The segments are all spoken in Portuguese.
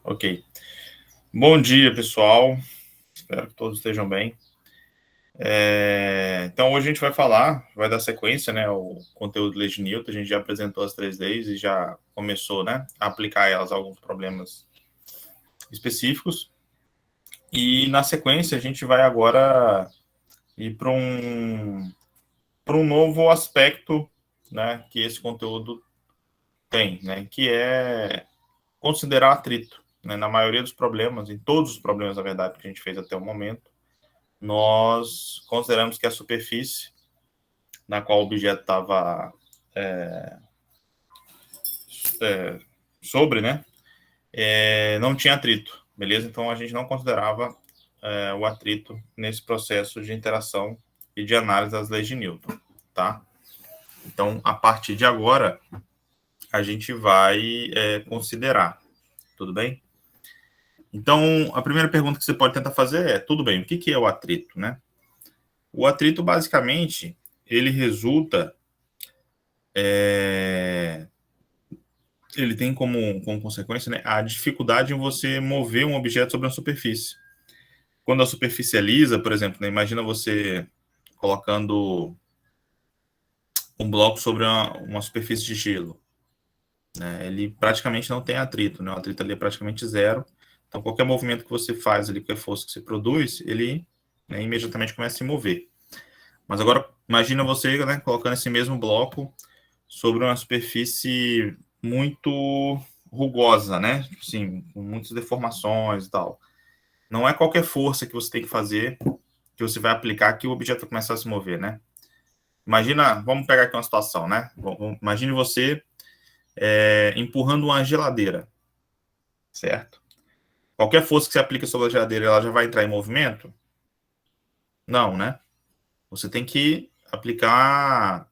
Ok. Bom dia, pessoal. Espero que todos estejam bem. Então, hoje a gente vai dar sequência, né, ao conteúdo de lei de Newton. A gente já apresentou as 3 leis e já começou, né, a aplicar elas a alguns problemas específicos. E, na sequência, a gente vai agora ir para um novo aspecto, né, que esse conteúdo tem, né, que é considerar atrito. Né, na maioria dos problemas, em todos os problemas, na verdade, que a gente fez até o momento, nós consideramos que a superfície na qual o objeto estava sobre, né, não tinha atrito, beleza? Então a gente não considerava o atrito nesse processo de interação e de análise das leis de Newton, tá? Então, a partir de agora, a gente vai considerar, tudo bem? Então, a primeira pergunta que você pode tentar fazer é, tudo bem, o que é o atrito, né? O atrito, basicamente, ele resulta ele tem como consequência, né, a dificuldade em você mover um objeto sobre uma superfície. Quando a superfície é lisa, por exemplo, né, imagina você colocando um bloco sobre uma superfície de gelo. Né, ele praticamente não tem atrito, né, o atrito ali é praticamente zero. Então, qualquer movimento que você faz ali, qualquer força que você produz, ele, né, imediatamente começa a se mover. Mas agora, imagina você, né, colocando esse mesmo bloco sobre uma superfície muito rugosa, né? Assim, com muitas deformações e tal. Não é qualquer força que você tem que fazer, que você vai aplicar, que o objeto vai começar a se mover, né? Imagina, vamos pegar aqui uma situação, né? Imagine você empurrando uma geladeira, certo? Qualquer força que você aplica sobre a geladeira, ela já vai entrar em movimento? Não, né? Você tem que aplicar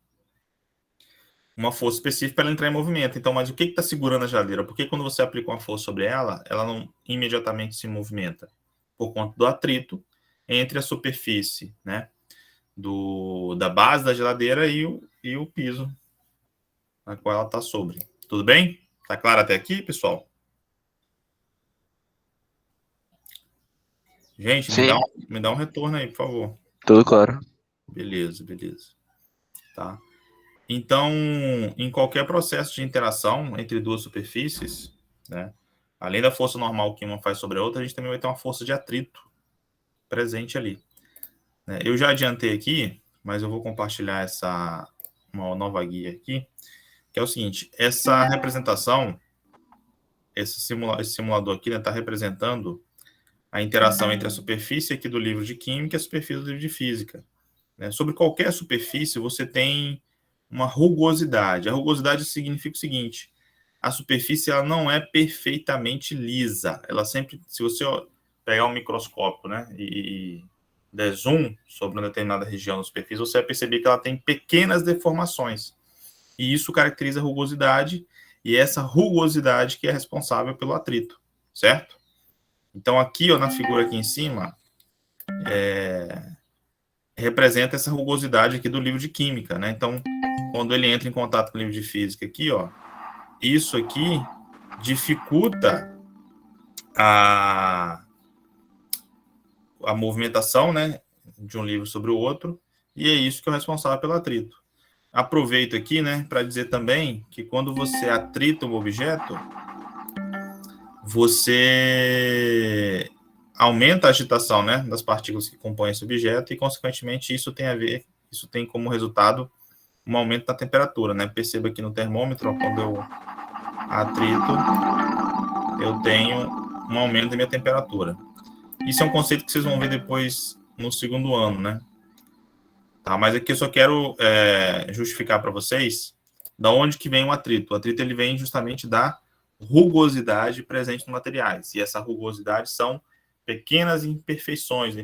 uma força específica para ela entrar em movimento. Então, mas o que está segurando a geladeira? Porque quando você aplica uma força sobre ela, ela não imediatamente se movimenta? Por conta do atrito entre a superfície, né, da base da geladeira e o piso na qual ela está sobre. Tudo bem? Tá claro até aqui, pessoal? Gente, me Sim, dá um retorno aí, por favor. tudo claro. Beleza, beleza. Tá. Então, em qualquer processo de interação entre duas superfícies, né, além da força normal que uma faz sobre a outra, a gente também vai ter uma força de atrito presente ali. Né? Eu já adiantei aqui, mas eu vou compartilhar uma nova guia aqui, que é o seguinte: essa representação, esse simulador aqui está representando a interação entre a superfície aqui do livro de Química e a superfície do livro de Física. Né? Sobre qualquer superfície, você tem uma rugosidade. A rugosidade significa o seguinte: a superfície ela não é perfeitamente lisa. Ela sempre, se você pegar um microscópio, né, e der zoom sobre uma determinada região da superfície, você vai perceber que ela tem pequenas deformações. E isso caracteriza a rugosidade, e é essa rugosidade que é responsável pelo atrito, certo? Então, aqui, ó, na figura aqui em cima, representa essa rugosidade aqui do livro de Química, né? Então, quando ele entra em contato com o livro de Física aqui, ó, isso aqui dificulta a, a movimentação, né, de um livro sobre o outro, e é isso que é o responsável pelo atrito. Aproveito aqui, né, para dizer também que quando você atrita um objeto, você aumenta a agitação, né, das partículas que compõem esse objeto e, consequentemente, isso tem como resultado um aumento da temperatura, né? Perceba aqui no termômetro, ó, quando eu atrito, eu tenho um aumento da minha temperatura. Isso é um conceito que vocês vão ver depois no segundo ano, né? Tá, mas aqui eu só quero justificar para vocês da onde que vem o atrito. O atrito ele vem justamente da rugosidade presente nos materiais. E essa rugosidade são pequenas imperfeições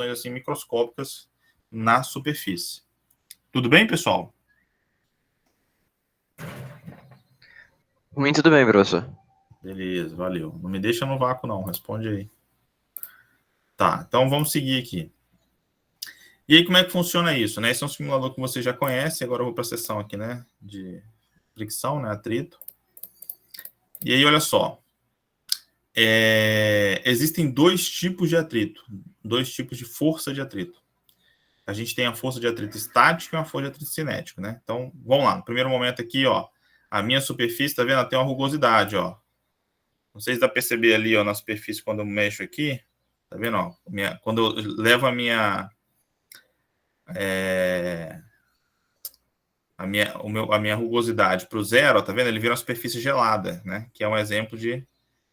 assim microscópicas na superfície. Tudo bem, pessoal? Muito bem, professor. Beleza, valeu. Não me deixa no vácuo, não. Responde aí. Tá, então vamos seguir aqui. E aí, como é que funciona isso? Né? Esse é um simulador que você já conhece. Agora eu vou para a seção aqui, né? De fricção, né? Atrito. E aí, olha só. Existem dois tipos de atrito, dois tipos de força de atrito. A gente tem a força de atrito estático e a força de atrito cinético, né? Então, vamos lá. No primeiro momento aqui, ó, a minha superfície, tá vendo? Ela tem uma rugosidade, ó. Não sei se dá para perceber ali, ó, na superfície, quando eu mexo aqui, tá vendo, ó? Quando eu levo a minha rugosidade para o zero, ó, tá vendo? Ele vira uma superfície gelada, né? Que é um exemplo de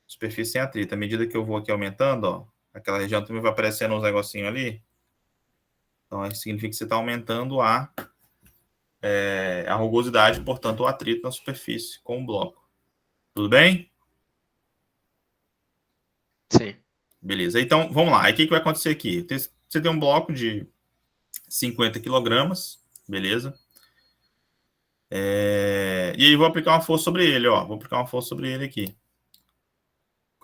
superfície sem atrito. À medida que eu vou aqui aumentando, ó, aquela região também vai aparecendo uns negocinhos ali. Então, isso significa que você está aumentando a rugosidade, portanto, o atrito na superfície com o bloco. Tudo bem? Sim. Beleza. Então, vamos lá. Aí, o que vai acontecer aqui? Você tem um bloco de 50 quilogramas, beleza? E aí, vou aplicar uma força sobre ele, ó. Vou aplicar uma força sobre ele aqui.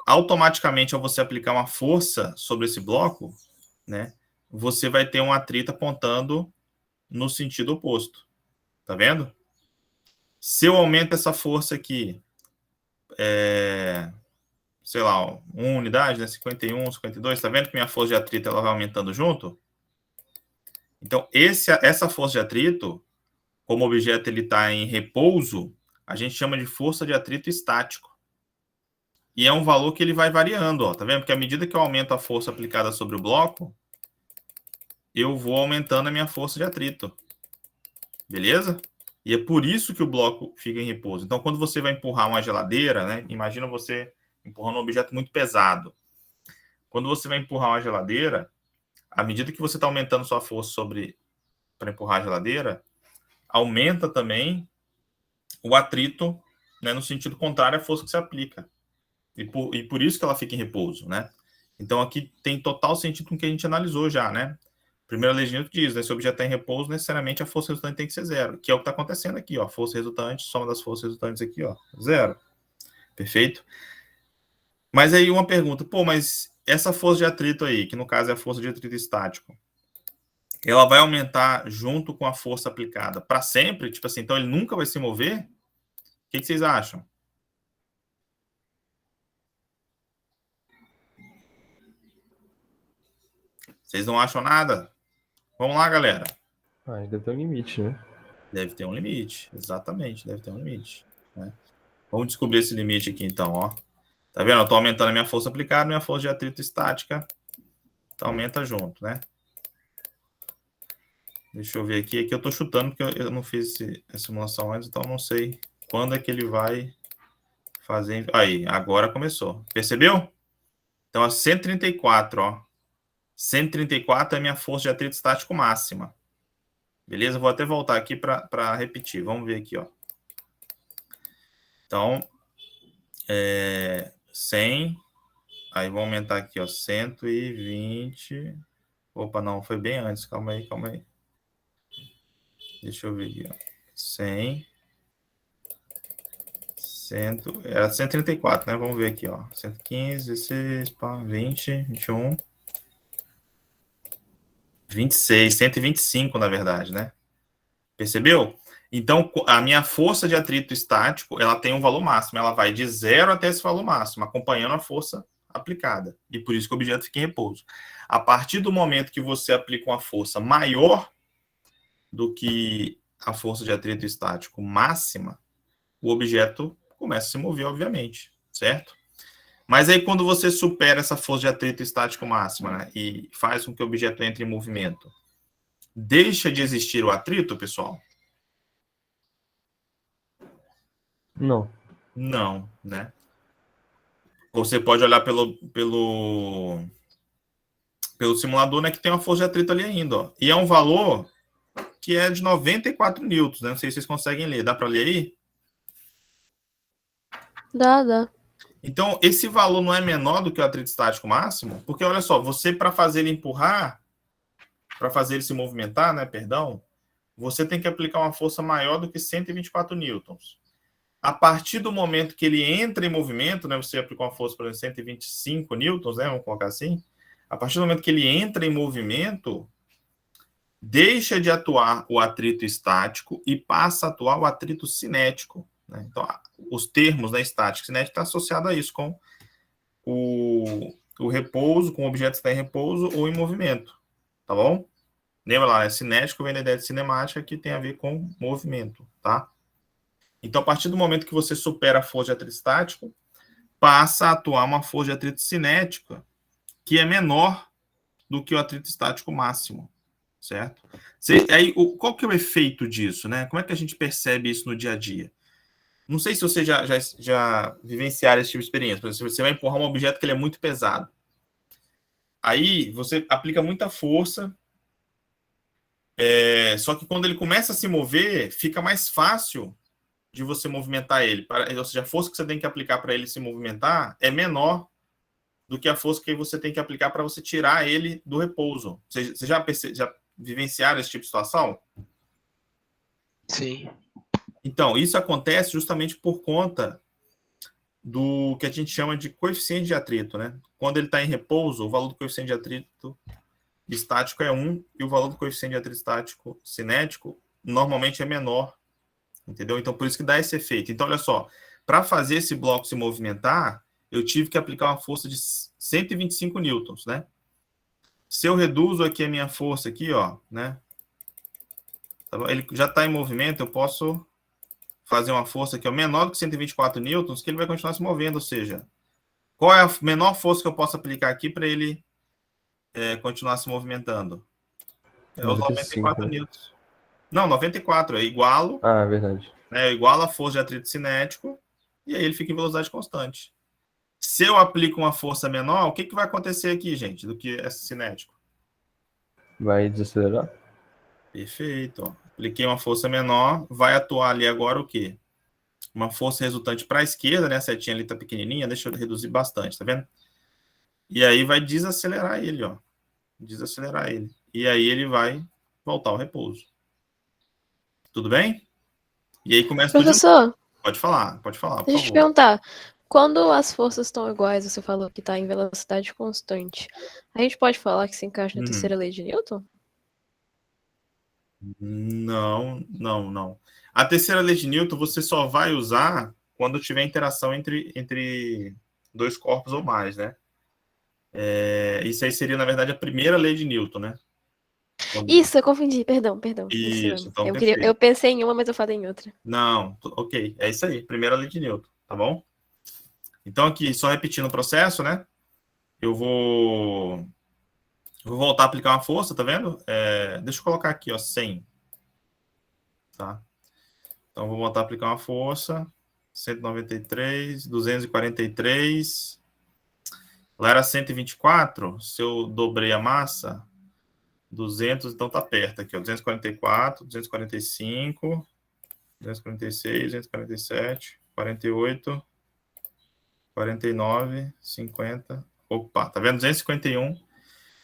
Automaticamente, ao você aplicar uma força sobre esse bloco, né, você vai ter um atrito apontando no sentido oposto. Tá vendo? Se eu aumento essa força aqui, sei lá, uma unidade, né, 51, 52, tá vendo que minha força de atrito ela vai aumentando junto? Então, essa força de atrito, como o objeto está em repouso, a gente chama de força de atrito estático. E é um valor que ele vai variando, ó, tá vendo? Porque à medida que eu aumento a força aplicada sobre o bloco, eu vou aumentando a minha força de atrito. Beleza? E é por isso que o bloco fica em repouso. Então, quando você vai empurrar uma geladeira, né? Imagina você empurrando um objeto muito pesado. Quando você vai empurrar uma geladeira, à medida que você está aumentando sua força para empurrar a geladeira, aumenta também o atrito, né, no sentido contrário à força que se aplica. E por isso que ela fica em repouso, né? Então, aqui tem total sentido com o que a gente analisou já, né? Primeira lei de Newton diz, né? Se o objeto está em repouso, necessariamente a força resultante tem que ser zero, que é o que está acontecendo aqui, ó. Força resultante, soma das forças resultantes aqui, ó, zero. Perfeito? Mas aí uma pergunta, pô, mas essa força de atrito aí, que no caso é a força de atrito estático, ela vai aumentar junto com a força aplicada para sempre? Tipo assim, então ele nunca vai se mover? O que vocês acham? Vocês não acham nada? Vamos lá, galera. Deve ter um limite, né? Deve ter um limite, exatamente, deve ter um limite, né? Vamos descobrir esse limite aqui, então, ó. Tá vendo? Eu estou aumentando a minha força aplicada, minha força de atrito estática aumenta junto, né? Deixa eu ver aqui. Aqui eu estou chutando, porque eu não fiz essa simulação antes, então eu não sei quando é que ele vai fazer. Aí, agora começou. Percebeu? Então, a 134, ó. 134 é a minha força de atrito estático máxima. Beleza? Vou até voltar aqui para repetir. Vamos ver aqui, ó. Então, 100. Aí, vou aumentar aqui, ó. 120. Opa, não, foi bem antes. Calma aí, calma aí. Deixa eu ver aqui, ó. 100. Era 134, né? Vamos ver aqui, ó. 115, 16, 20, 21, 26, 125, na verdade, né? Percebeu? Então, a minha força de atrito estático, ela tem um valor máximo. Ela vai de zero até esse valor máximo, acompanhando a força aplicada. E por isso que o objeto fica em repouso. A partir do momento que você aplica uma força maior do que a força de atrito estático máxima, o objeto começa a se mover, obviamente, certo? Mas aí, quando você supera essa força de atrito estático máxima, né, e faz com que o objeto entre em movimento, deixa de existir o atrito, pessoal? Não. Não, né? Você pode olhar pelo simulador, né, que tem uma força de atrito ali ainda, ó. E é um valor que é de 94 newtons, né? Não sei se vocês conseguem ler. Dá para ler aí? Dá. Então, esse valor não é menor do que o atrito estático máximo? Porque, olha só, você, para fazer ele empurrar, para fazer ele se movimentar, né, perdão, você tem que aplicar uma força maior do que 124 newtons. A partir do momento que ele entra em movimento, né, você aplicou uma força, por exemplo, 125 newtons, né, vamos colocar assim, a partir do momento que ele entra em movimento, deixa de atuar o atrito estático e passa a atuar o atrito cinético, né? Então, os termos, né, estático e cinético, está associado a isso, com o repouso, com o objeto que está em repouso ou em movimento, tá bom? Lembra lá, né? Cinético vem da ideia de cinemática, que tem a ver com movimento, tá? Então, a partir do momento que você supera a força de atrito estático, passa a atuar uma força de atrito cinética que é menor do que o atrito estático máximo, certo? Aí, qual que é o efeito disso, né? Como é que a gente percebe isso no dia a dia? Não sei se você já vivenciaram esse tipo de experiência. Por exemplo, você vai empurrar um objeto que ele é muito pesado. Aí você aplica muita força, só que quando ele começa a se mover, fica mais fácil de você movimentar ele. Ou seja, a força que você tem que aplicar para ele se movimentar é menor do que a força que você tem que aplicar para você tirar ele do repouso. Você já vivenciaram esse tipo de situação? Sim. Então, isso acontece justamente por conta do que a gente chama de coeficiente de atrito, né? Quando ele está em repouso, o valor do coeficiente de atrito estático é 1 e o valor do coeficiente de atrito estático cinético normalmente é menor, entendeu? Então, por isso que dá esse efeito. Então, olha só, para fazer esse bloco se movimentar, eu tive que aplicar uma força de 125 newtons, né? Se eu reduzo aqui a minha força aqui, ó, né? Ele já está em movimento, eu posso fazer uma força que é menor do que 124 newtons, que ele vai continuar se movendo, ou seja, qual é a menor força que eu posso aplicar aqui para ele continuar se movimentando? É os 94 95, né? newtons. Não, 94, é igualo, Ah, é verdade. né, igual a força de atrito cinético, e aí ele fica em velocidade constante. Se eu aplico uma força menor, o que vai acontecer aqui, gente, do que esse cinético? Vai desacelerar? Perfeito. Ó. Apliquei uma força menor, vai atuar ali agora o quê? Uma força resultante para a esquerda, né? A setinha ali está pequenininha, deixa eu reduzir bastante, tá vendo? E aí vai desacelerar ele, ó. Desacelerar ele. E aí ele vai voltar ao repouso. Tudo bem? E aí começa tudo de novo. Professor, Pode falar, por deixa eu te favor. perguntar. Quando as forças estão iguais, você falou que está em velocidade constante, a gente pode falar que se encaixa na terceira lei de Newton? Não. A terceira lei de Newton você só vai usar quando tiver interação entre dois corpos ou mais, né? Isso aí seria, na verdade, a primeira lei de Newton, né? Isso, eu confundi, perdão. Isso Isso, mesmo. então Eu perfeito. pensei em uma, mas eu falei em outra. Não, ok, é isso aí, primeira lei de Newton, tá bom? Então aqui, só repetindo o processo, né? Eu vou voltar a aplicar uma força, tá vendo? Deixa eu colocar aqui, ó, 100, tá? Então, vou voltar a aplicar uma força, 193, 243. Lá era 124, se eu dobrei a massa, 200, então tá perto aqui, ó, 244, 245, 246, 247, 48, 49, 50. Opa, tá vendo? 251.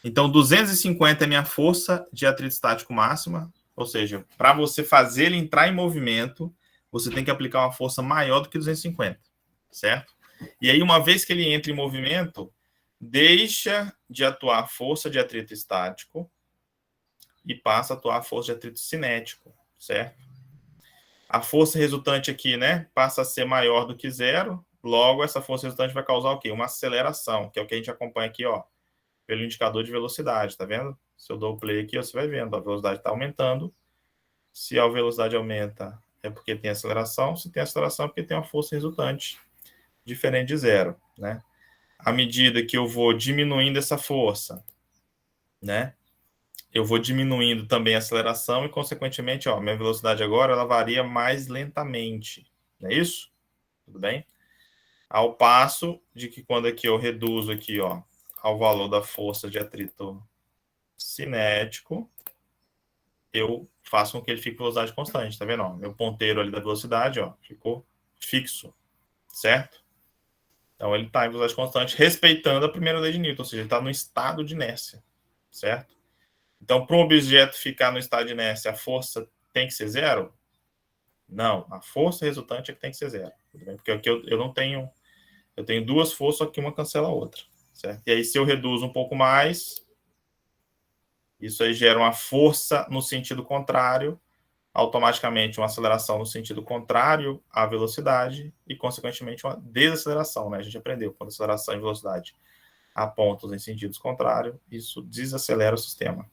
Então, 250 é minha força de atrito estático máxima, ou seja, para você fazer ele entrar em movimento, você tem que aplicar uma força maior do que 250, certo? E aí, uma vez que ele entra em movimento, deixa de atuar a força de atrito estático e passa a atuar a força de atrito cinético, certo? A força resultante aqui, né, passa a ser maior do que zero, logo essa força resultante vai causar o quê? Uma aceleração, que é o que a gente acompanha aqui, ó, pelo indicador de velocidade, tá vendo? Se eu dou o play aqui, você vai vendo, a velocidade está aumentando. Se a velocidade aumenta, é porque tem aceleração. Se tem aceleração, é porque tem uma força resultante diferente de zero, né? À medida que eu vou diminuindo essa força, né? Eu vou diminuindo também a aceleração e, consequentemente, ó, minha velocidade agora ela varia mais lentamente, não é isso? Tudo bem? Ao passo de que quando aqui eu reduzo aqui, ó, ao valor da força de atrito cinético, eu faço com que ele fique em velocidade constante, tá vendo? Ó, meu ponteiro ali da velocidade, ó, ficou fixo, certo? Então ele está em velocidade constante, respeitando a primeira lei de Newton, ou seja, ele está no estado de inércia, certo? Então, para um objeto ficar no estado de inércia, a força tem que ser zero? Não, a força resultante é que tem que ser zero, tudo bem? Porque aqui eu não tenho, eu tenho duas forças, só que uma cancela a outra, certo? E aí, se eu reduzo um pouco mais, isso aí gera uma força no sentido contrário, automaticamente uma aceleração no sentido contrário à velocidade e, consequentemente, uma desaceleração, né? A gente aprendeu quando aceleração e velocidade apontam em sentidos contrários, isso desacelera o sistema.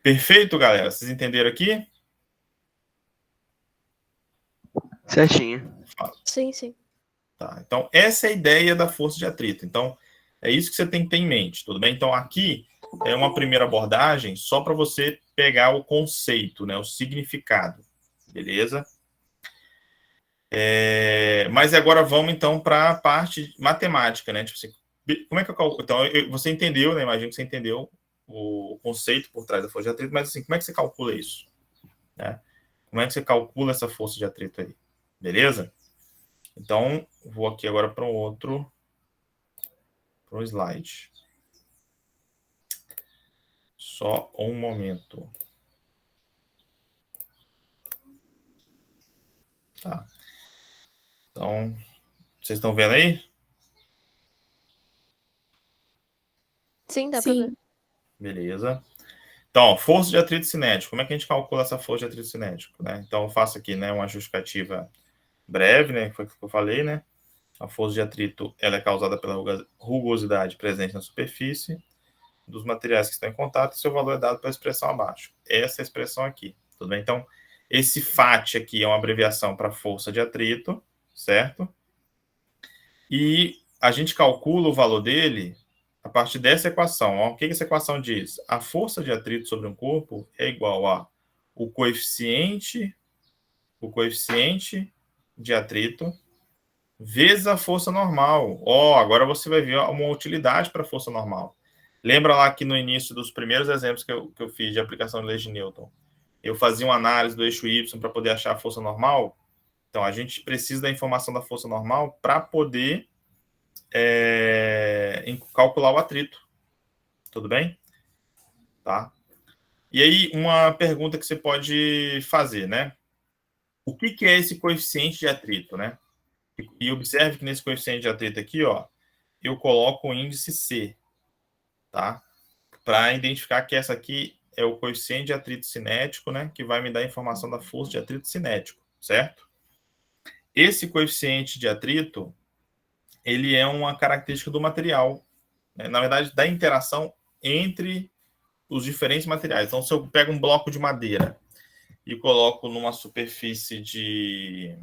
Perfeito, galera? Vocês entenderam aqui? Certinho. Sim, sim. Tá, então, essa é a ideia da força de atrito. Então, é isso que você tem que ter em mente, tudo bem? Então, aqui é uma primeira abordagem só para você pegar o conceito, né, o significado, beleza? Mas agora vamos, então, para a parte matemática, né? Tipo assim, como é que eu calculo? Então, você entendeu, né? Imagino que você entendeu o conceito por trás da força de atrito, mas assim, como é que você calcula isso? Né? Como é que você calcula essa força de atrito aí? Beleza? Então, vou aqui agora para um slide. Só um momento. Tá. Então, vocês estão vendo aí? Sim, dá pra ver. Beleza. Então, força de atrito cinético. Como é que a gente calcula essa força de atrito cinético? Né? Então, eu faço aqui, né, uma justificativa breve, né, que foi o que eu falei, né? A força de atrito ela é causada pela rugosidade presente na superfície dos materiais que estão em contato e seu valor é dado pela expressão abaixo. Essa é a expressão aqui, tudo bem? Então, esse FAT aqui é uma abreviação para força de atrito, certo? E a gente calcula o valor dele a partir dessa equação. Ó. O que essa equação diz? A força de atrito sobre um corpo é igual a o coeficiente de atrito vezes a força normal. Agora você vai ver uma utilidade para a força normal. Lembra lá que no início dos primeiros exemplos que eu fiz de aplicação de lei de Newton, eu fazia uma análise do eixo Y para poder achar a força normal? Então, a gente precisa da informação da força normal para poder calcular o atrito. Tudo bem? Tá? E aí, uma pergunta que você pode fazer, né? O que é esse coeficiente de atrito, né? E observe que nesse coeficiente de atrito aqui, ó, eu coloco o índice C, tá? Para identificar que essa aqui é o coeficiente de atrito cinético, né? Que vai me dar a informação da força de atrito cinético, certo? Esse coeficiente de atrito, ele é uma característica do material, né? Na verdade, da interação entre os diferentes materiais. Então, se eu pego um bloco de madeira e coloco numa superfície de,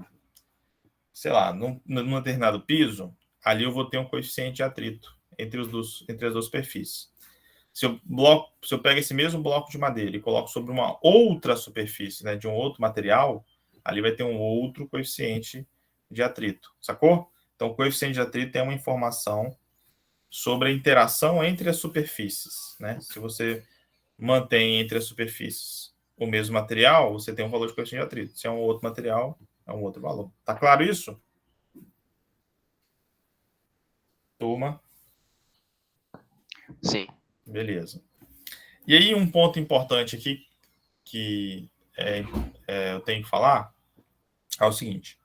sei lá, num determinado piso, ali eu vou ter um coeficiente de atrito entre as duas superfícies. Se eu pego esse mesmo bloco de madeira e coloco sobre uma outra superfície, né, de um outro material, ali vai ter um outro coeficiente de atrito, sacou? Então, o coeficiente de atrito é uma informação sobre a interação entre as superfícies, né? Se você mantém entre as superfícies o mesmo material, você tem um valor de coeficiente de atrito. Se é um outro material, é um outro valor. Tá claro isso? Turma? Sim. Beleza. E aí, um ponto importante aqui que eu tenho que falar é o seguinte.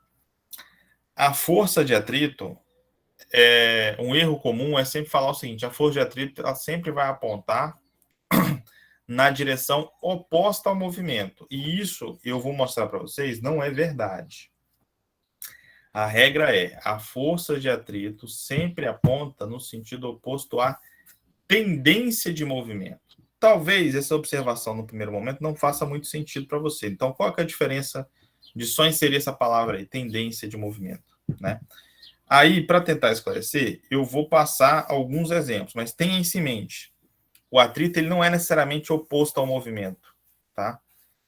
A força de atrito, um erro comum é sempre falar o seguinte, a força de atrito ela sempre vai apontar na direção oposta ao movimento. E isso, eu vou mostrar para vocês, não é verdade. A regra é, a força de atrito sempre aponta no sentido oposto à tendência de movimento. Talvez essa observação no primeiro momento não faça muito sentido para você. Então, qual é a diferença de só inserir essa palavra aí, tendência de movimento, né? Aí, para tentar esclarecer, eu vou passar alguns exemplos, mas tenha isso em mente. O atrito ele não é necessariamente oposto ao movimento, tá?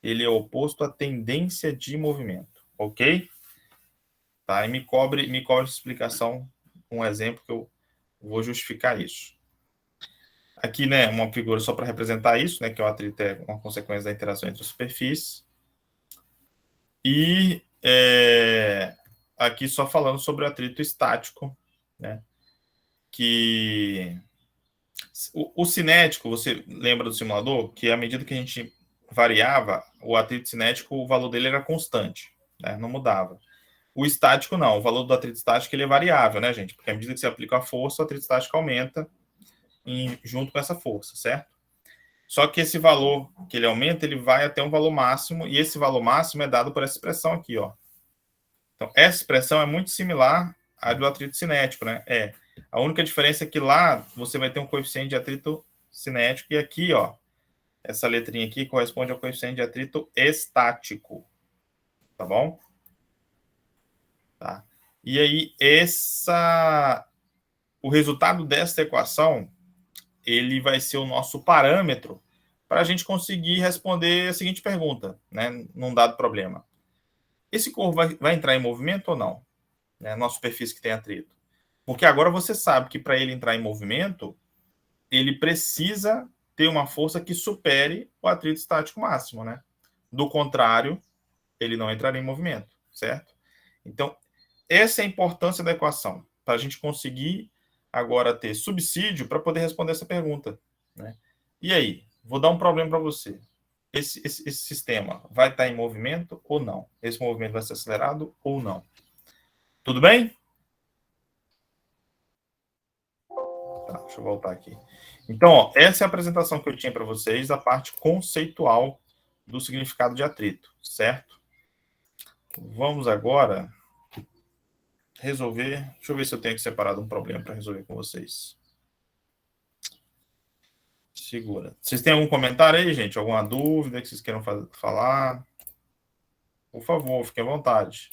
Ele é oposto à tendência de movimento, ok? Tá? E me cobre explicação, um exemplo que eu vou justificar isso. Aqui, né, uma figura só para representar isso, né, que o atrito é uma consequência da interação entre as superfícies. E aqui só falando sobre o atrito estático, né, que o cinético, você lembra do simulador? Que à medida que a gente variava, o atrito cinético, o valor dele era constante, né, não mudava. O estático não, o valor do atrito estático ele é variável, né, gente? Porque à medida que você aplica a força, o atrito estático aumenta junto com essa força, certo? Só que esse valor que ele aumenta, ele vai até um valor máximo, e esse valor máximo é dado por essa expressão aqui, ó. Então, essa expressão é muito similar à do atrito cinético, né? A única diferença é que lá você vai ter um coeficiente de atrito cinético, e aqui, ó, essa letrinha aqui corresponde ao coeficiente de atrito estático. Tá bom? Tá. E aí, o resultado dessa equação, ele vai ser o nosso parâmetro para a gente conseguir responder a seguinte pergunta, né, num dado problema. Esse corpo vai entrar em movimento ou não? Né, numa superfície que tem atrito. Porque agora você sabe que para ele entrar em movimento, ele precisa ter uma força que supere o atrito estático máximo, né? Do contrário, ele não entraria em movimento, certo? Então, essa é a importância da equação, para a gente conseguir agora ter subsídio para poder responder essa pergunta, né? E aí, vou dar um problema para você. Esse sistema vai estar em movimento ou não? Esse movimento vai ser acelerado ou não? Tudo bem? Tá, deixa eu voltar aqui. Então, ó, essa é a apresentação que eu tinha para vocês, a parte conceitual do significado de atrito, certo? Vamos agora resolver. Deixa eu ver se eu tenho aqui separado um problema para resolver com vocês. Segura. Vocês têm algum comentário aí, gente? Alguma dúvida que vocês queiram falar? Por favor, fiquem à vontade.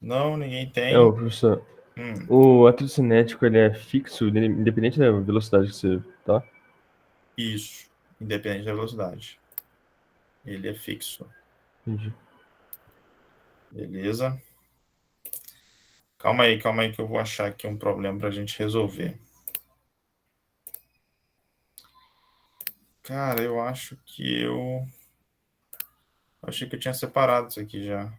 Não, ninguém tem. Professor, o atrito cinético, ele é fixo, independente da velocidade que você tá? Isso, independente da velocidade. Ele é fixo. Entendi. Beleza. Calma aí que eu vou achar aqui um problema para a gente resolver. Cara, eu acho que eu achei que eu tinha separado isso aqui já.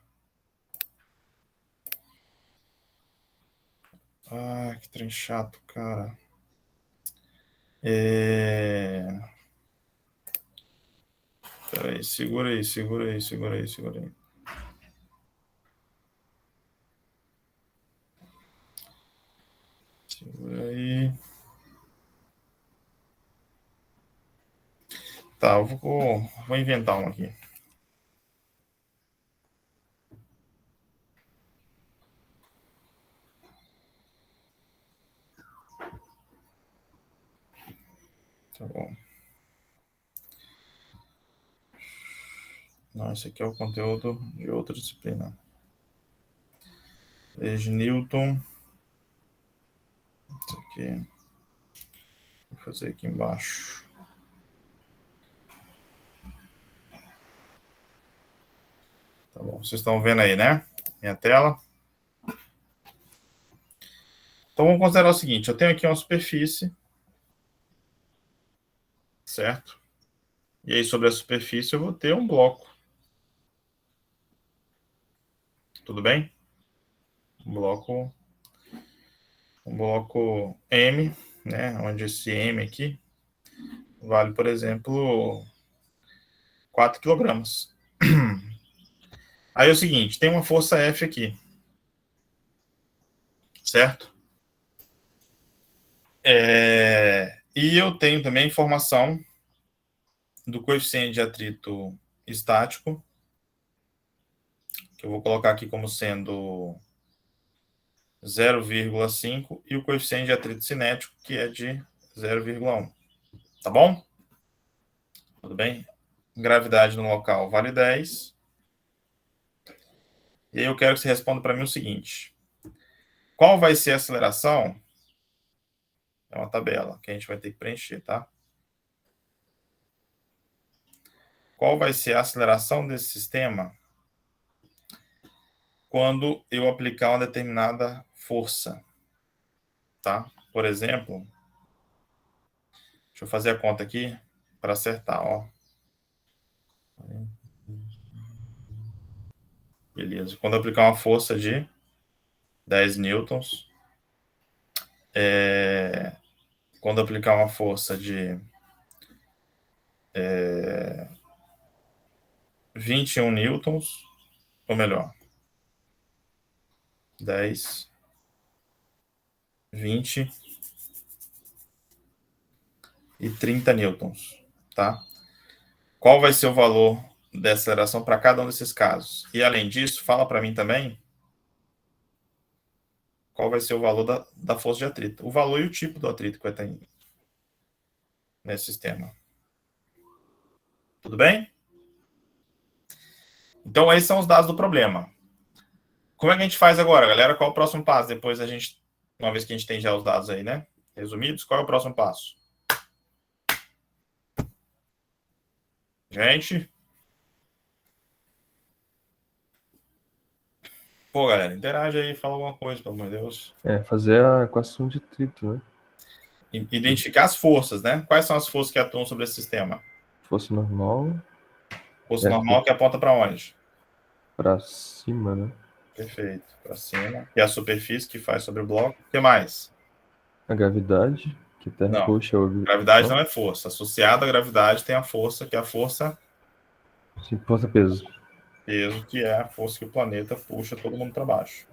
Ah, que trem chato, cara. Peraí, segura aí. Segura aí. Tá, eu vou inventar um aqui. Tá bom. Não, esse aqui é o conteúdo de outra disciplina. Desde Newton. Isso aqui. Vou fazer aqui embaixo. Tá bom, vocês estão vendo aí, né? Minha tela. Então, vamos considerar o seguinte. Eu tenho aqui uma superfície. Certo? E aí, sobre a superfície, eu vou ter um bloco. Tudo bem? Um bloco M, né? Onde esse M aqui vale, por exemplo, 4 quilogramas. Aí é o seguinte, tem uma força F aqui. Certo? E eu tenho também a informação do coeficiente de atrito estático, que eu vou colocar aqui como sendo 0,5, e o coeficiente de atrito cinético, que é de 0,1. Tá bom? Tudo bem? Gravidade no local vale 10. E aí eu quero que você responda para mim o seguinte. Qual vai ser a aceleração? É uma tabela que a gente vai ter que preencher, tá? Qual vai ser a aceleração desse sistema quando eu aplicar uma determinada força, tá? Por exemplo, deixa eu fazer a conta aqui para acertar, ó. Beleza. Quando eu aplicar uma força de 10 newtons, quando eu aplicar uma força de 21 newtons, ou melhor, 10, 20 e 30 newtons, tá? Qual vai ser o valor da aceleração para cada um desses casos? E, além disso, fala para mim também qual vai ser o valor da força de atrito. O valor e o tipo do atrito que vai estar nesse sistema. Tudo bem? Então, esses são os dados do problema. Como é que a gente faz agora, galera? Qual é o próximo passo? Depois a gente, uma vez que a gente tem já os dados aí, né? Resumidos, qual é o próximo passo? Gente? Pô, galera, interage aí, fala alguma coisa, pelo amor de Deus. Fazer a equação de atrito, né? Identificar as forças, né? Quais são as forças que atuam sobre esse sistema? Força normal. Força normal que aponta para onde? Para cima, né? Perfeito, para cima. E a superfície que faz sobre o bloco. O que mais? A gravidade, que a Terra puxa o... Gravidade não é força. Associada à gravidade tem a força, que é a força... Sim, força-peso. Peso, que é a força que o planeta puxa todo mundo para baixo.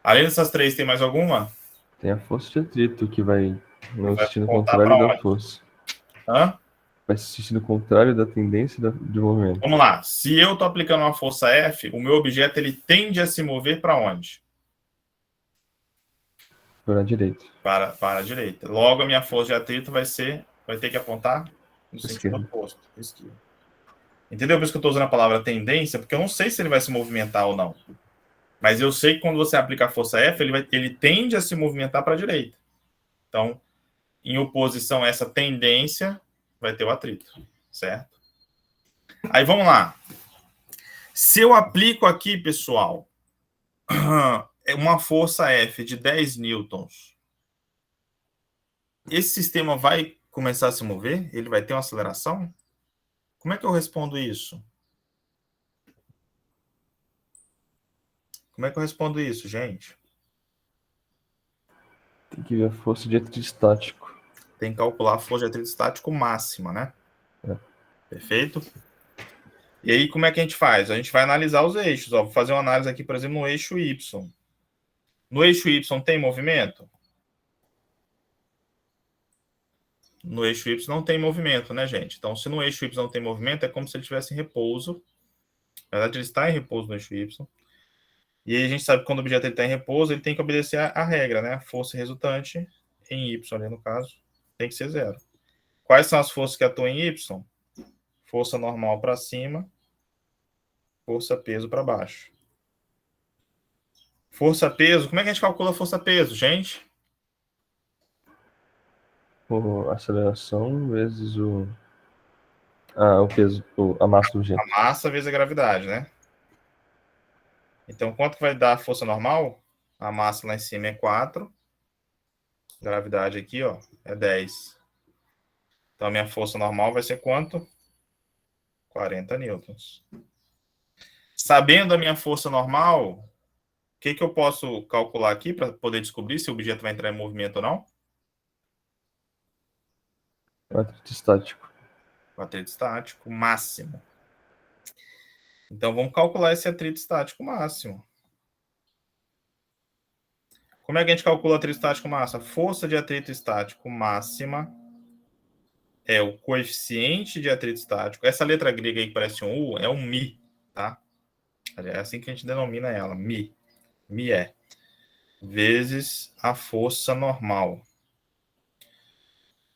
Além dessas três, tem mais alguma? Tem a força de atrito, que vai no Vai sentido apontar contrário pra da onde? força. Hã? Vai se sentido contrário da tendência de movimento. Vamos lá. Se eu estou aplicando uma força F, o meu objeto ele tende a se mover para onde? Para a direita. Para a direita. Logo, a minha força de atrito vai ter que apontar no sentido oposto. Esquerda. Entendeu? Por isso que eu estou usando a palavra tendência, porque eu não sei se ele vai se movimentar ou não. Mas eu sei que quando você aplica a força F, ele tende a se movimentar para a direita. Então, em oposição a essa tendência, vai ter o atrito, certo? Aí vamos lá. Se eu aplico aqui, pessoal, uma força F de 10 newtons, esse sistema vai começar a se mover? Ele vai ter uma aceleração? Como é que eu respondo isso? Como é que eu respondo isso, gente? Tem que ver a força de atrito estático. Tem que calcular a força de atrito estático máxima, né? Perfeito? E aí, como é que a gente faz? A gente vai analisar os eixos. Ó, vou fazer uma análise aqui, por exemplo, no eixo Y. No eixo Y tem movimento? No eixo Y não tem movimento, né, gente? Então, se no eixo Y não tem movimento, é como se ele estivesse em repouso. Na verdade, ele está em repouso no eixo Y. E aí a gente sabe que quando o objeto está em repouso, ele tem que obedecer a regra, né? A força resultante em Y, ali no caso, tem que ser zero. Quais são as forças que atuam em Y? Força normal para cima, força-peso para baixo. Força-peso, como é que a gente calcula a força-peso, gente? A aceleração vezes o peso, a massa do objeto. A massa vezes a gravidade, né? Então, quanto vai dar a força normal? A massa lá em cima é 4. Gravidade aqui, ó, é 10. Então, a minha força normal vai ser quanto? 40 newtons. Sabendo a minha força normal, o que eu posso calcular aqui para poder descobrir se o objeto vai entrar em movimento ou não? O atrito estático. O atrito estático máximo. Então, vamos calcular esse atrito estático máximo. Como é que a gente calcula o atrito estático máximo? A força de atrito estático máxima é o coeficiente de atrito estático. Essa letra grega aí que parece um U é um Mi, tá? É assim que a gente denomina ela, Mi. Mi é vezes a força normal.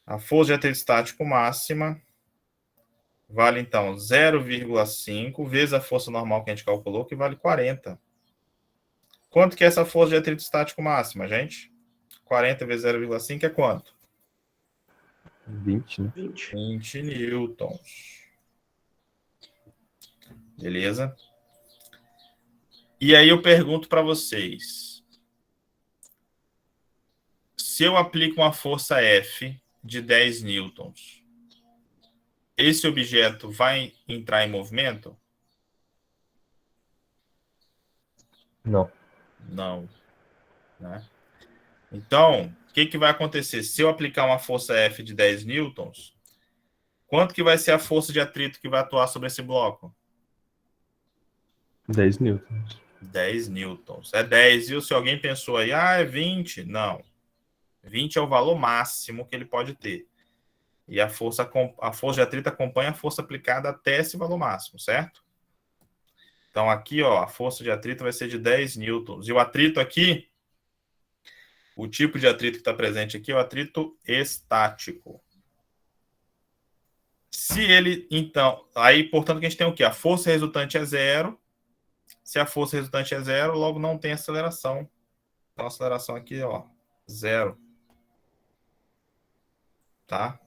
A força de atrito estático máxima vale, então, 0,5 vezes a força normal que a gente calculou, que vale 40. Quanto que é essa força de atrito estático máxima, gente? 40 vezes 0,5 é quanto? 20, né? 20 newtons. Beleza? E aí eu pergunto para vocês. Se eu aplico uma força F de 10 newtons, esse objeto vai entrar em movimento? Não. Não. Né? Então, o que vai acontecer? Se eu aplicar uma força F de 10 newtons, quanto que vai ser a força de atrito que vai atuar sobre esse bloco? 10 newtons. 10 newtons. É 10, viu? Se alguém pensou aí, é 20. Não. 20 é o valor máximo que ele pode ter. E a força de atrito acompanha a força aplicada até esse valor máximo, certo? Então, aqui, ó, a força de atrito vai ser de 10 newtons. E o atrito aqui, o tipo de atrito que está presente aqui é o atrito estático. Se ele, então, aí, portanto, que a gente tem o quê? A força resultante é zero. Se a força resultante é zero, logo não tem aceleração. Então, a aceleração aqui, ó, zero. Tá?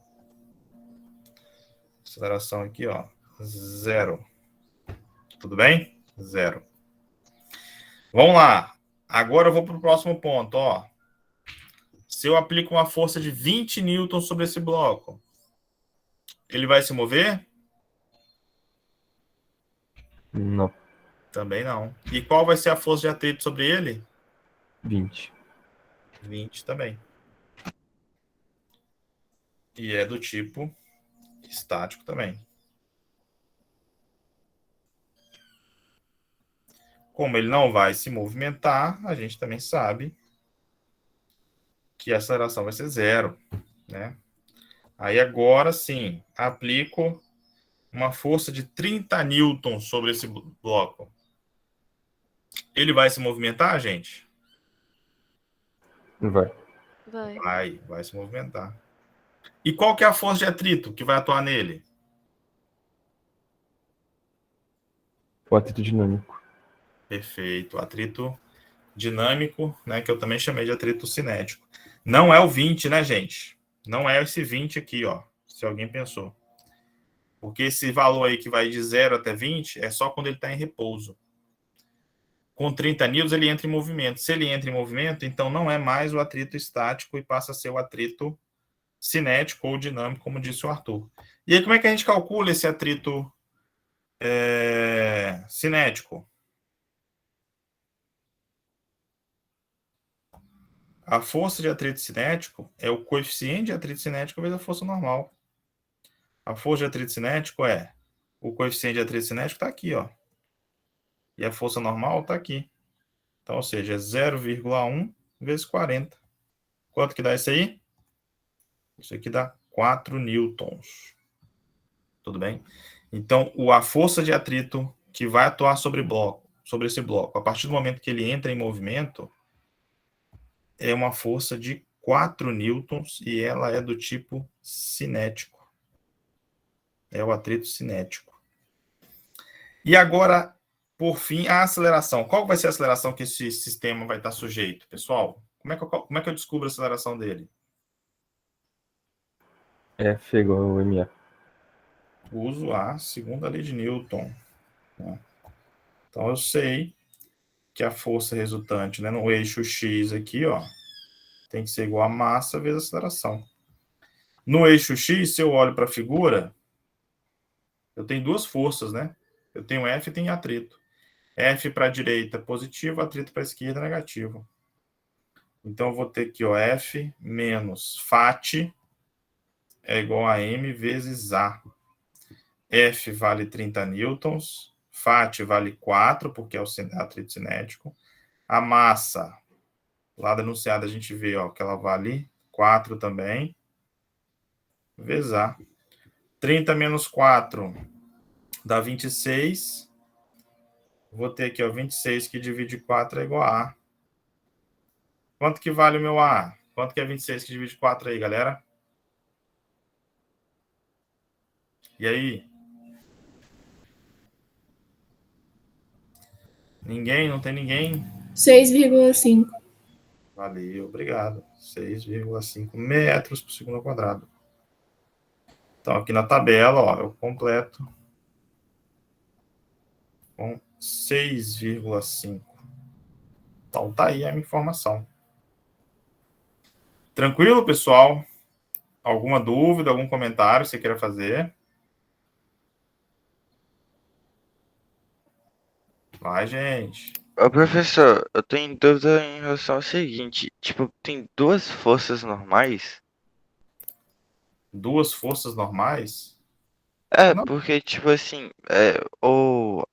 Aceleração aqui, ó, zero. Tudo bem? Zero. Vamos lá. Agora eu vou para o próximo ponto, ó. Se eu aplico uma força de 20 newtons sobre esse bloco, ele vai se mover? Não. Também não. E qual vai ser a força de atrito sobre ele? 20. 20 também. E é do tipo estático também. Como ele não vai se movimentar, a gente também sabe que a aceleração vai ser zero, né? Aí agora sim, aplico uma força de 30 newtons sobre esse bloco. Ele vai se movimentar, gente? Vai. Vai se movimentar. E qual que é a força de atrito que vai atuar nele? O atrito dinâmico. Perfeito. Atrito dinâmico, né, que eu também chamei de atrito cinético. Não é o 20, né, gente? Não é esse 20 aqui, ó, se alguém pensou. Porque esse valor aí que vai de 0 até 20 é só quando ele está em repouso. Com 30 newtons ele entra em movimento. Se ele entra em movimento, então não é mais o atrito estático e passa a ser o atrito cinético ou dinâmico, como disse o Arthur. E aí, como é que a gente calcula esse atrito cinético? A força de atrito cinético é o coeficiente de atrito cinético vezes a força normal. A força de atrito cinético é o coeficiente de atrito cinético está aqui, ó. E a força normal está aqui. Então, ou seja, é 0,1 vezes 40. Quanto que dá isso aí? Isso aqui dá 4 newtons. Tudo bem? Então, a força de atrito que vai atuar sobre esse bloco, a partir do momento que ele entra em movimento, é uma força de 4 newtons e ela é do tipo cinético. É o atrito cinético. E agora, por fim, a aceleração. Qual vai ser a aceleração que esse sistema vai estar sujeito, pessoal? Como é que eu descubro a aceleração dele? F igual ao MA. Uso a segunda lei de Newton. Né? Então, eu sei que a força resultante, né, no eixo X aqui, ó, tem que ser igual a massa vezes a aceleração. No eixo X, se eu olho para a figura, eu tenho duas forças, né? Eu tenho F e tenho atrito. F para a direita positivo, atrito para a esquerda negativo. Então, eu vou ter aqui, ó, F menos FAT é igual a M vezes A. F vale 30 newtons, FAT vale 4, porque é o atrito cinético. A massa, lá da enunciada a gente vê, ó, que ela vale 4 também, vezes A. 30 menos 4 dá 26. Vou ter aqui, ó, 26 que divide 4 é igual a A. Quanto que vale o meu A? Quanto que é 26 que divide 4 aí, galera? E aí? Ninguém? Não tem ninguém? 6,5. Valeu, obrigado. 6,5 metros por segundo ao quadrado. Então, aqui na tabela, ó, eu completo com 6,5. Então, tá aí a minha informação. Tranquilo, pessoal? Alguma dúvida, algum comentário que você queira fazer? Vai, gente. Ô, professor, eu tenho dúvida em relação ao seguinte, tipo, tem duas forças normais? Duas forças normais? É, Não. porque, tipo assim, ou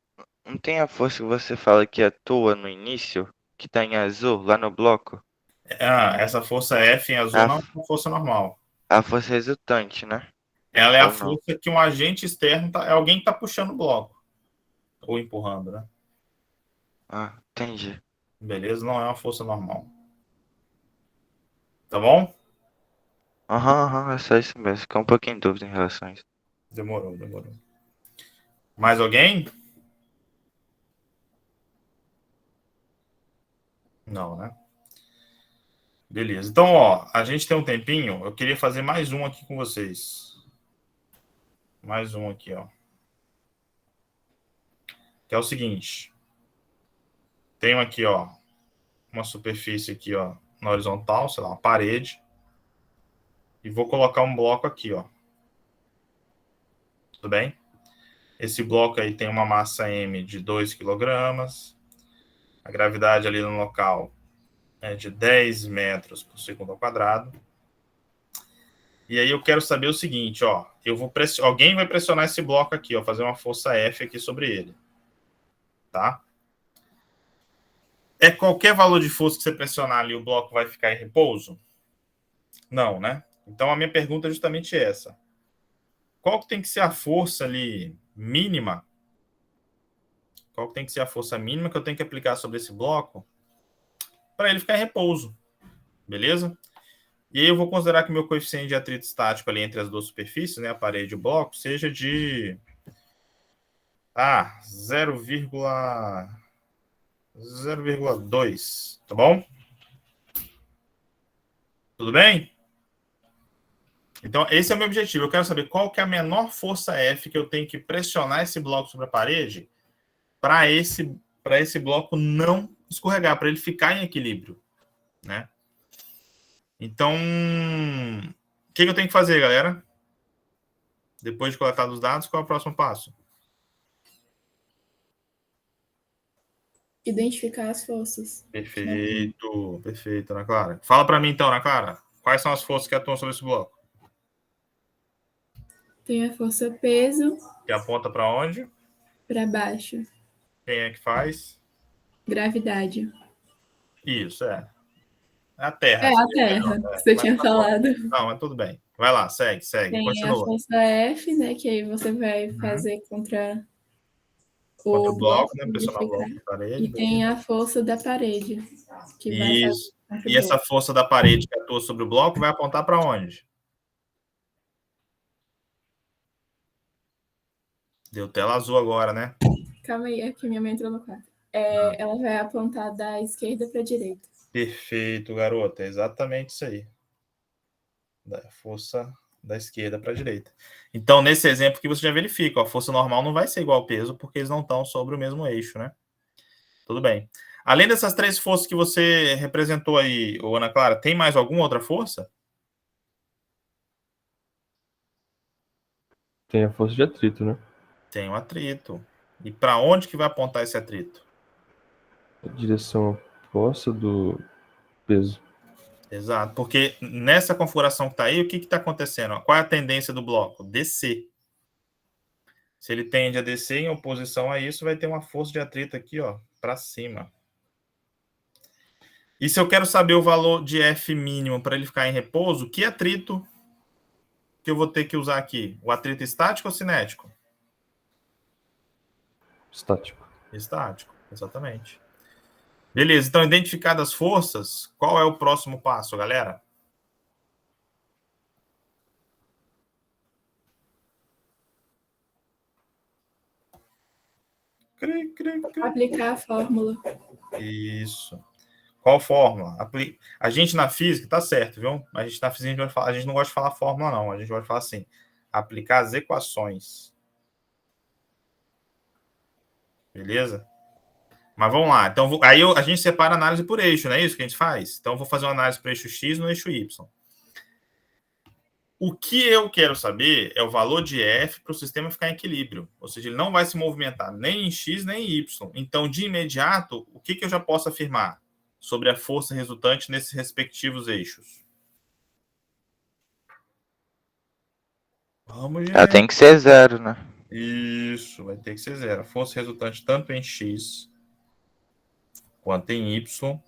não tem a força que você fala que atua no início, que tá em azul, lá no bloco? Essa força F em azul A, não é uma força normal. a força resultante, né? Ela é a Ou não. força que um agente externo, é alguém que está puxando o bloco. Ou empurrando, né? Ah, entendi. Beleza? Não é uma força normal. Tá bom? Aham, é só isso mesmo. Fiquei um pouquinho em dúvida em relação a isso. Demorou, demorou. Mais alguém? Não, né? Beleza. Então, ó, a gente tem um tempinho. Eu queria fazer mais um aqui com vocês. Mais um aqui, ó. Que é o seguinte. Tenho aqui, ó, uma superfície aqui, ó, na horizontal, sei lá, uma parede. E vou colocar um bloco aqui, ó. Tudo bem? Esse bloco aí tem uma massa M de 2 kg. A gravidade ali no local é de 10 metros por segundo ao quadrado. E aí eu quero saber o seguinte, ó. Alguém vai pressionar esse bloco aqui, ó, fazer uma força F aqui sobre ele. Tá? É qualquer valor de força que você pressionar ali, o bloco vai ficar em repouso? Não, né? Então a minha pergunta é justamente essa. Qual que tem que ser a força ali mínima? Qual que tem que ser a força mínima que eu tenho que aplicar sobre esse bloco para ele ficar em repouso? Beleza? E aí eu vou considerar que meu coeficiente de atrito estático ali entre as duas superfícies, né, a parede e o bloco, seja de 0,2, tá bom? Tudo bem? Então, esse é o meu objetivo. Eu quero saber qual que é a menor força F que eu tenho que pressionar esse bloco sobre a parede para esse bloco não escorregar, para ele ficar em equilíbrio, né? Então, o que eu tenho que fazer, galera? Depois de coletar os dados, qual é o próximo passo? Identificar as forças. Perfeito, perfeito, Ana Clara. Fala para mim então, Ana Clara, quais são as forças que atuam sobre esse bloco? Tem a força peso Que aponta para onde? para baixo. Quem é que faz? Gravidade. Isso, é. É a Terra. É a Terra, que você tinha falado. Não, mas tudo bem. Vai lá, segue, Tem a continua. força F, né? Que aí você vai fazer contra Contra o o bloco, bloco, né? Pressionar o bloco identificar. na parede. E tem a força da parede, que vai fazer Isso. contra E o essa bloco. força da parede que atua sobre o bloco vai apontar para onde? Deu tela azul agora, né? Calma aí, é que minha mãe entrou no quarto. Ela vai apontar da esquerda para a direita. Perfeito, garota. É exatamente isso aí. Da força da esquerda para a direita. Então, nesse exemplo que você já verifica, ó, a força normal não vai ser igual ao peso, porque eles não estão sobre o mesmo eixo, né? Tudo bem. Além dessas três forças que você representou aí, Ana Clara, tem mais alguma outra força? Tem a força de atrito, né? Tem um atrito. E para onde que vai apontar esse atrito? A direção oposta do peso. Exato, porque nessa configuração que está aí, o que está acontecendo? Qual é a tendência do bloco? Descer. Se ele tende a descer em oposição a isso, vai ter uma força de atrito aqui, ó, para cima. E se eu quero saber o valor de F mínimo para ele ficar em repouso, que atrito que eu vou ter que usar aqui? O atrito estático ou cinético? Estático. Estático, exatamente. Beleza, então identificadas as forças, qual é o próximo passo, galera? Aplicar a fórmula. Isso. Qual fórmula? A gente na física, tá certo, viu? A gente na física a gente não gosta de falar fórmula, não. A gente gosta de falar assim, aplicar as equações. Beleza? Mas vamos lá. Então, aí a gente separa a análise por eixo, não é isso que a gente faz? Então, eu vou fazer uma análise para eixo X no eixo Y. O que eu quero saber é o valor de F para o sistema ficar em equilíbrio. Ou seja, ele não vai se movimentar nem em X nem em Y. Então, de imediato, o que eu já posso afirmar sobre a força resultante nesses respectivos eixos? Vamos, gente. Ela tem que ser zero, né? Isso, vai ter que ser zero. A força resultante tanto em X quanto em Y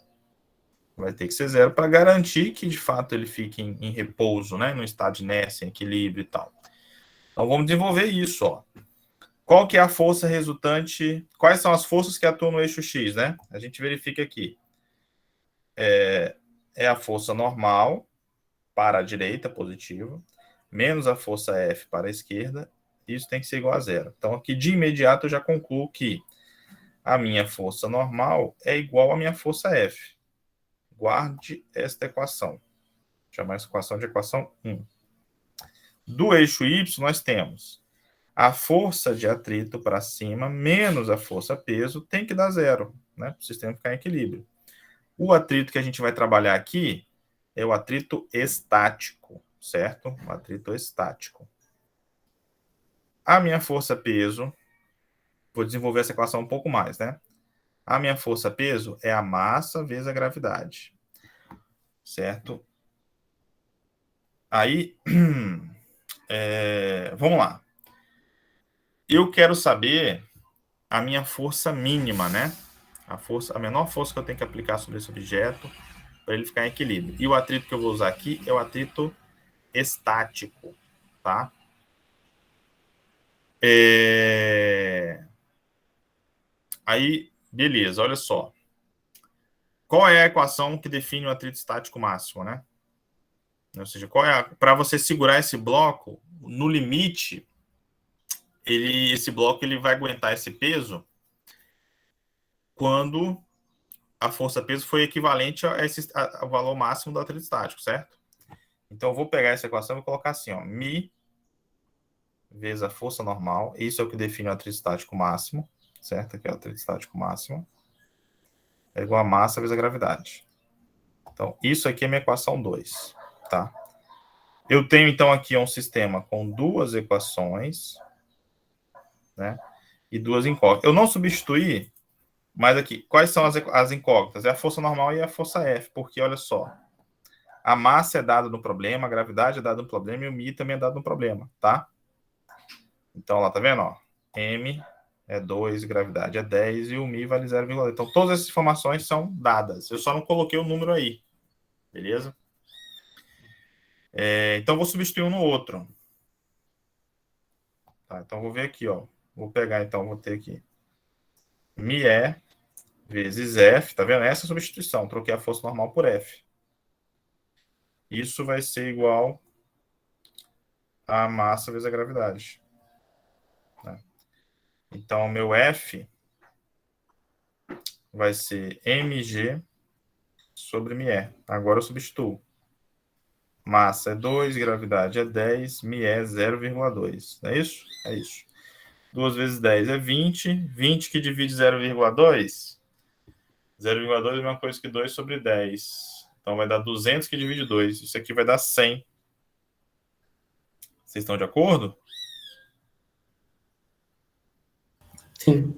vai ter que ser zero para garantir que, de fato, ele fique em repouso, né? No estado de inércia, em equilíbrio e tal. Então, vamos desenvolver isso, ó. Qual que é a força resultante? Quais são as forças que atuam no eixo X, né? A gente verifica aqui. É a força normal para a direita, positiva, menos a força F para a esquerda, isso tem que ser igual a zero. Então, aqui de imediato eu já concluo que a minha força normal é igual à minha força F. Guarde esta equação. Vou chamar essa equação de equação 1. Do eixo Y, nós temos a força de atrito para cima menos a força peso tem que dar zero, né? Para o sistema ficar em equilíbrio. O atrito que a gente vai trabalhar aqui é o atrito estático, certo? O atrito estático. A minha força peso, vou desenvolver essa equação um pouco mais, né? A minha força peso é a massa vezes a gravidade, certo? Aí, vamos lá. Eu quero saber a minha força mínima, né? A menor força que eu tenho que aplicar sobre esse objeto para ele ficar em equilíbrio. E o atrito que eu vou usar aqui é o atrito estático, tá? Aí, beleza, olha só. Qual é a equação que define o atrito estático máximo, né? Ou seja, para você segurar esse bloco, no limite, esse bloco ele vai aguentar esse peso quando a força-peso foi equivalente ao valor máximo do atrito estático, certo? Então, eu vou pegar essa equação e vou colocar assim, ó, μ vezes a força normal, isso é o que define o atrito estático máximo, certo? Aqui é o atrito estático máximo, é igual a massa vezes a gravidade. Então, isso aqui é minha equação 2, tá? Eu tenho, então, aqui um sistema com duas equações, né? E duas incógnitas. Eu não substituí, mas aqui, quais são as incógnitas? É a força normal e a força F, porque, olha só, a massa é dada no problema, a gravidade é dada no problema e o μ também é dado no problema, tá? Então, lá, tá vendo? Ó, M é 2, gravidade é 10 e o μ vale 0,2. Então, todas essas informações são dadas. Eu só não coloquei o número aí. Beleza? Então, vou substituir um no outro. Tá, então, vou ver aqui, ó. Vou pegar, então, vou ter aqui μe vezes F. Tá vendo? Essa é a substituição. Troquei a força normal por F. Isso vai ser igual a massa vezes a gravidade. Então, meu F vai ser mg sobre μe. Agora eu substituo. Massa é 2, gravidade é 10, μe é 0,2. Não é isso? É isso. 2 vezes 10 é 20. 20 que divide 0,2. 0,2 é a mesma coisa que 2 sobre 10. Então, vai dar 200 que divide 2. Isso aqui vai dar 100. Vocês estão de acordo? Sim.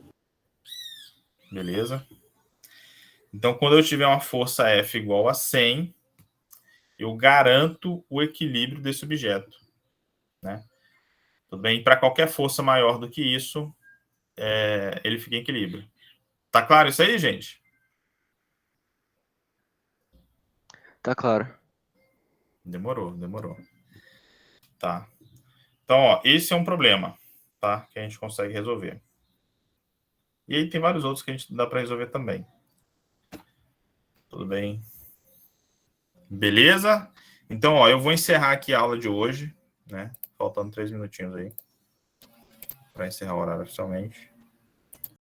Beleza. Então, quando eu tiver uma força F igual a 100, eu garanto o equilíbrio desse objeto, né? Tudo bem? Para qualquer força maior do que isso, ele fica em equilíbrio. Tá claro isso aí, gente? Tá claro. Demorou. Tá. Então, ó, esse é um problema, tá? Que a gente consegue resolver. E aí tem vários outros que a gente dá para resolver também. Tudo bem? Beleza? Então, ó, eu vou encerrar aqui a aula de hoje, né? Faltando 3 minutinhos aí para encerrar o horário oficialmente.